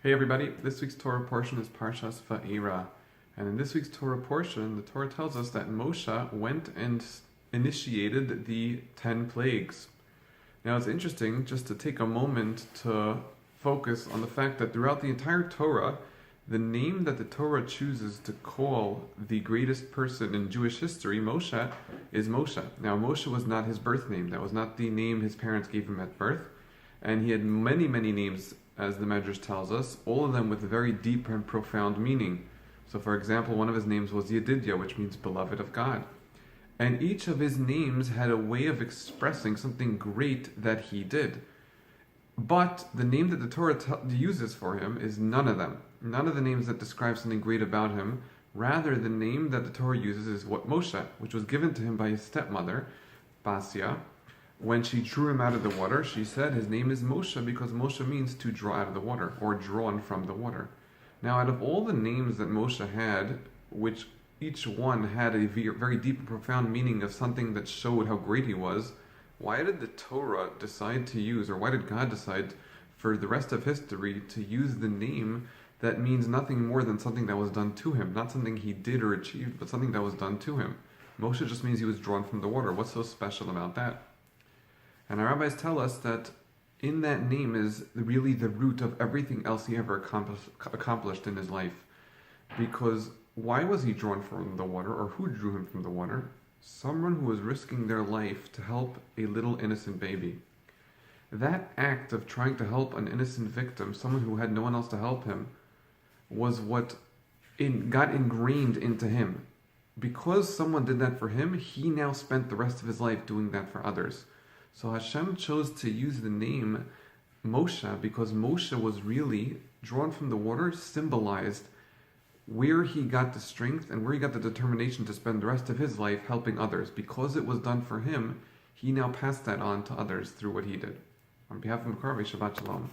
Hey everybody, this week's Torah portion is Parsha Va'eira. And in this week's Torah portion, the Torah tells us that Moshe went and initiated the 10 plagues. Now it's interesting just to take a moment to focus on the fact that throughout the entire Torah, the name that the Torah chooses to call the greatest person in Jewish history, Moshe, is Moshe. Now Moshe was not his birth name. That was not the name his parents gave him at birth. And he had many, many names, as the Medrash tells us, all of them with very deep and profound meaning. So for example, one of his names was Yedidya, which means beloved of God. And each of his names had a way of expressing something great that he did. But the name that the Torah uses for him is none of them. None of the names that describe something great about him. Rather, the name that the Torah uses is what Moshe, which was given to him by his stepmother, Basia. When she drew him out of the water, she said his name is Moshe because Moshe means to draw out of the water, or drawn from the water. Now, out of all the names that Moshe had, which each one had a very deep and profound meaning of something that showed how great he was, why did the Torah decide to use, or why did God decide for the rest of history to use the name that means nothing more than something that was done to him, not something he did or achieved, but something that was done to him? Moshe just means he was drawn from the water. What's so special about that? And our rabbis tell us that in that name is really the root of everything else he ever accomplished in his life. Because why was he drawn from the water, or who drew him from the water? Someone who was risking their life to help a little innocent baby. That act of trying to help an innocent victim, someone who had no one else to help him, was what got ingrained into him. Because someone did that for him, he now spent the rest of his life doing that for others. So Hashem chose to use the name Moshe because Moshe was really drawn from the water, symbolized where he got the strength and where he got the determination to spend the rest of his life helping others. Because it was done for him, he now passed that on to others through what he did. On behalf of Makar, Shabbat Shalom.